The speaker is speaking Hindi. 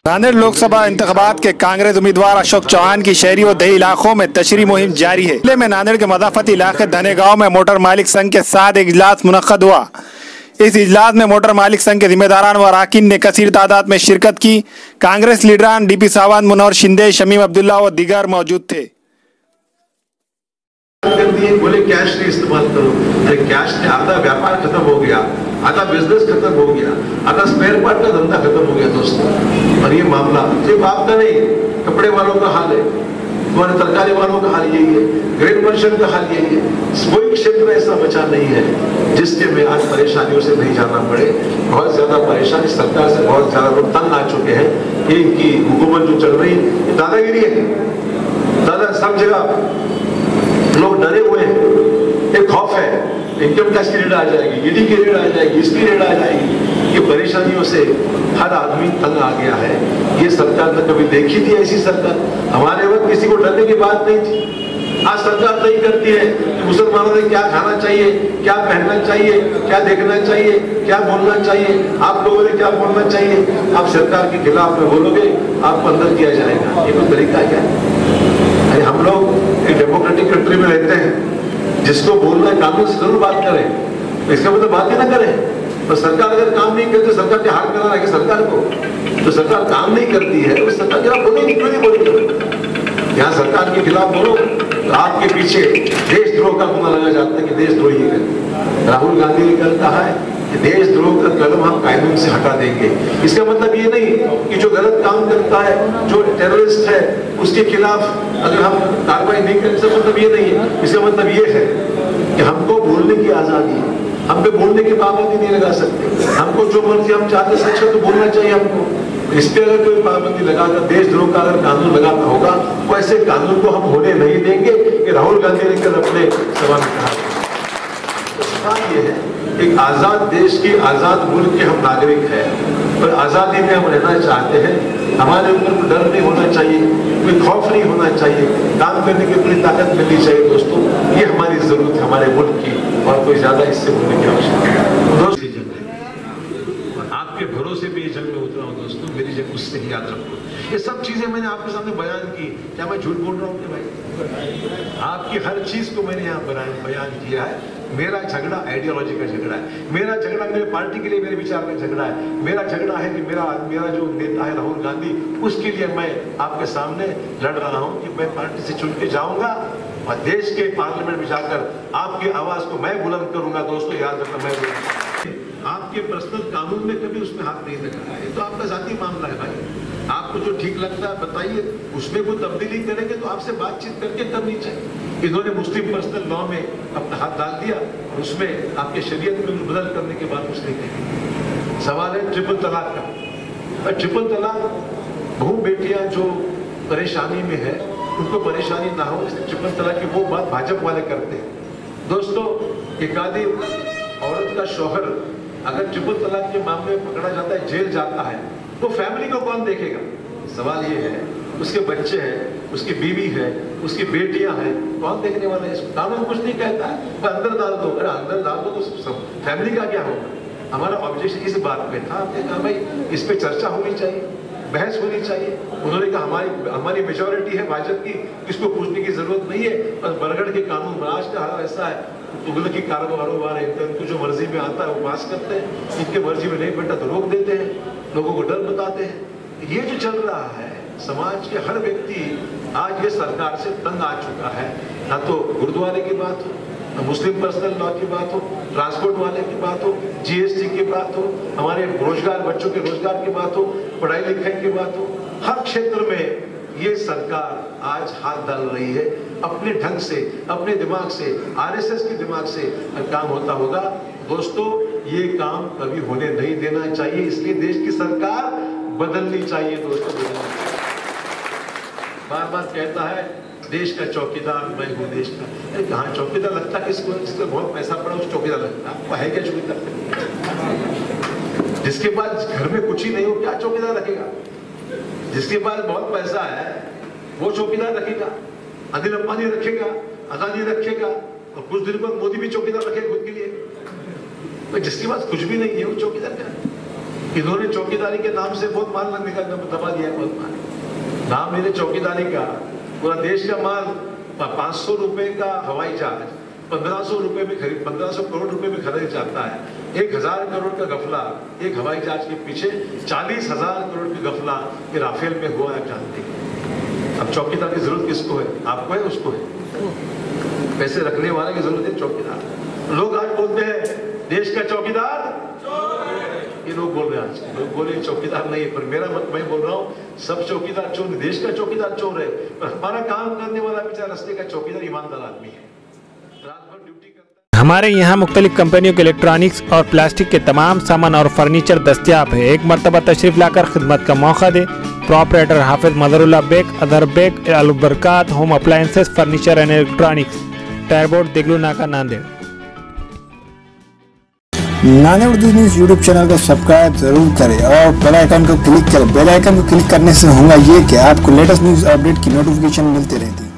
नांदेड़ लोकसभा इंतखाबात के कांग्रेस उम्मीदवार अशोक चौहान की शहरी और दही इलाकों में तशरी मुहिम जारी है। जिले में नांदेड़ के मदाफती इलाके धने गांव में मोटर मालिक संघ के साथ एक इजलास मुनक्कद हुआ। इस इजलास में मोटर मालिक संघ के जिम्मेदारान व अरकान ने कसीर तादाद में शिरकत की। कांग्रेस लीडरान डीपी सावंत, मुनव्वर शिंदे, शमीम अब्दुल्ला व दीगर मौजूद थे। बोले कैश नहीं इस्तेमाल करो। अरे कैश ने आधा व्यापार खत्म हो गया, आधा बिजनेस खत्म हो गया, आधा स्पेयर पार्ट का धंधा खत्म हो गया दोस्तों। और ये मामला सिर्फ आपका नहीं, कपड़े वालों का हाल है, तुम्हारे तरकारी वालों का हाल यही है, ग्रेन मर्चेंट का हाल यही है। कोई क्षेत्र ऐसा बचा नहीं है जिसके में आज परेशानियों से नहीं जाना पड़े। बहुत ज्यादा परेशानी सरकार से, बहुत ज्यादा लोग तंग आ चुके हैं। इनकी हुकूमत जो चल रही है दादागिरी है। दादा सब जगह लोग डरे हुए हैं, एक खौफ है, इनकम टैक्स की रेड आ जाएगी, ईडी की रेड आ जाएगी, इसकी रेड आ जाएगी। ये परेशानियों से हर आदमी तंग आ गया है। ये सरकार ने कभी देखी थी ऐसी सरकार? हमारे वक्त किसी को डरने की बात नहीं थी। आज सरकार तय करती है कि मुसलमानों ने क्या खाना चाहिए, क्या पहनना चाहिए, क्या देखना चाहिए, क्या बोलना चाहिए, आप लोगों ने क्या बोलना चाहिए। आप सरकार के खिलाफ में बोलोगे, आपको अंदर किया जाएगा। ये कोई तरीका क्या है? अरे हम लोग एक डेमोक्रेटिक कंट्री में रहते हैं, जिसको बोलना है कानून से जरूर बात करें, इसका मतलब बात ही ना करें। तो सरकार अगर काम नहीं करती, सरकार के हाथ करना है कि सरकार को, तो सरकार काम नहीं करती है तो सरकार के खिलाफ बोलेगी, क्यों नहीं बोलेगी? यहाँ सरकार के खिलाफ बोलो तो आपके पीछे देशद्रोह का गुना लगा जाता है कि देशद्रोही है। राहुल गांधी ने कल कहा है कि देशद्रोह का कलम हम कानून से हटा देंगे। इसका मतलब ये नहीं कि जो गलत काम करता है, जो टेररिस्ट है, उसके खिलाफ अगर हम कार्रवाई नहीं करें, इसका मतलब ये नहीं है। इसका मतलब ये है कि हमको बोलने की आजादी है, हम पे बोलने की पाबंदी नहीं लगा सकते। हमको जो मर्जी हम चाहते सच है तो बोलना चाहिए हमको। इस पे अगर कोई पाबंदी लगाकर देशद्रोह का अगर कानून लगाना होगा, तो ऐसे कानून को हम होने नहीं देंगे कि राहुल गांधी ने कल अपने सवाल में कहा। ये है एक आजाद देश की, आजाद मुल्क के हम नागरिक हैं और आजादी में हम रहना चाहते हैं। हमारे ऊपर कोई डर नहीं होना चाहिए, कोई खौफ नहीं होना चाहिए, काम करने की पूरी ताकत मिलनी चाहिए दोस्तों। ये हमारी जरूरत है हमारे मुल्क की, और कोई ज्यादा इससे बोलने की आवश्यकता है। दोस्तों आपके भरोसे पे ये जंग में उतरा हूं दोस्तों, मेरी जंग उससे ही याद रखो। ये सब चीजें मैंने आपके सामने बयान की। क्या मैं झूठ बोल रहा हूँ कि भाई? आपकी हर चीज को मैंने यहाँ बयान किया है। मेरा झगड़ा आइडियोलॉजी का झगड़ा है, मेरा झगड़ा मेरे पार्टी के लिए, मेरे विचार का झगड़ा है। मेरा झगड़ा है कि मेरा जो नेता है राहुल गांधी, उसके लिए मैं आपके सामने लड़ रहा हूं कि मैं पार्टी से चुन के जाऊंगा और देश के पार्लियामेंट में जाकर आपकी आवाज को मैं बुलंद करूंगा। दोस्तों याद रखना, मैं आपके पर्सनल कानून में कभी उसमें हाथ नहीं लगा है। तो आपका जाती मामला है भाई, आपको जो ठीक लगता है बताइए। उसमें कोई तब्दीली करेंगे तो आपसे बातचीत करके करनी चाहिए। इन्होंने मुस्लिम पर्सनल लॉ में अपना हाथ डाल दिया और उसमें आपके शरीयत में बदल करने के बाद कुछ नहीं कहेंगे। सवाल है ट्रिपल तलाक का। ट्रिपल तलाक, बहू बेटियां जो परेशानी में है उनको परेशानी ना हो, इसलिए ट्रिपल तलाक की वो बात भाजपा वाले करते हैं। दोस्तों एक आदि औरत का शौहर अगर ट्रिपल तलाक के मामले में पकड़ा जाता है, जेल जाता है, तो फैमिली को कौन देखेगा? सवाल ये है, उसके बच्चे हैं, उसकी बीवी है, उसकी बेटियां हैं, कौन देखने वाला है? इसको कानून कुछ नहीं कहता है, अंदर डाल दो। अरे अंदर डाल दो तो सब फैमिली का क्या होगा? हमारा ऑब्जेक्शन इस बात पे था, हमने कहा भाई इस पे चर्चा होनी चाहिए, बहस होनी चाहिए। उन्होंने कहा हमारी मेजोरिटी है भाजपा की, किसको पूछने की जरूरत नहीं है, बस बरगढ़ के कानून। आज का हाल ऐसा है, तुगलक की कारोबार है, इनको जो मर्जी में आता है वो पास करते हैं, इनके मर्जी में नहीं बैठा तो रोक देते हैं, लोगों को डर बताते हैं। ये जो चल रहा है, समाज के हर व्यक्ति आज ये सरकार से तंग आ चुका है। ना तो गुरुद्वारे की बात हो, ना मुस्लिम पर्सनल लॉ की बात हो, ट्रांसपोर्ट वाले की बात हो, जीएसटी की बात हो, हमारे रोजगार, बच्चों के रोजगार की बात हो, पढ़ाई लिखाई की बात हो, हर क्षेत्र में ये सरकार आज हाथ डाल रही है। अपने ढंग से, अपने दिमाग से, आरएसएस के दिमाग से काम होता होगा। दोस्तों ये काम कभी होने नहीं देना चाहिए, इसलिए देश की सरकार बदलनी चाहिए। दोस्तों बार बार कहता है देश का चौकीदार मैं हूँ देश का। अरे कहाँ चौकीदार लगता किसको? जिसको बहुत पैसा पड़ा उस चौकीदार लगता। आपको है क्या चौकीदार? जिसके पास घर में कुछ ही नहीं हो क्या चौकीदार रखेगा? जिसके पास बहुत पैसा है वो चौकीदार रखेगा, अनिल अंबानी रखेगा, अदानी रखेगा, और कुछ दिन बाद मोदी भी चौकीदार रखेगा खुद के लिए। तो जिसके पास कुछ भी नहीं है वो चौकीदार क्या? इन्होंने चौकीदारी के नाम से बहुत माल लगने का दबा दिया, बहुत माल। नाम मेरे चौकीदारी का, पूरा देश का माल 500 रुपए का हवाई जहाज 1500 रुपए में खरीद 1500 करोड़ रुपए में खरीद जाता है। 1000 करोड़ का गफला एक हवाई जहाज के पीछे, 40,000 करोड़ की गफला ये राफेल में हुआ है, जानते हैं। अब चौकीदार की जरूरत किसको है? आपको है, उसको है? पैसे रखने वाले की जरूरत है चौकीदार। लोग आज बोलते हैं देश का चौकीदार, ये लोग बोल रहे हैं, आज लोग बोले चौकीदार नहीं है, पर मेरा मत, मैं बोल रहा हूँ सब चौकीदार चोर, देश का चौकीदार चोर है, पर हमारा काम करने वाला बेचारा रस्ते का चौकीदार ईमानदार आदमी है, रात भर ड्यूटी करता है। हमारे यहाँ मुख्तलिफ कंपनियों के इलेक्ट्रॉनिक्स और प्लास्टिक के तमाम सामान और फर्नीचर दस्तियाब है। एक मरतबा तशरीफ लाकर खिदमत का मौका दे। Proprietor Hafiz Madarullah Baig, Adar Baig, Albarkat home appliances, furniture and electronics, टायरबोर्ड, Deglur Naka, Nanded. Nanded Urdu news YouTube channel को सब्सक्राइब जरूर करें और बेल आइकन को क्लिक करें। बेल आइकन को क्लिक करने से होगा ये कि आपको लेटेस्ट न्यूज़ अपडेट की नोटिफिकेशन मिलती रहती है।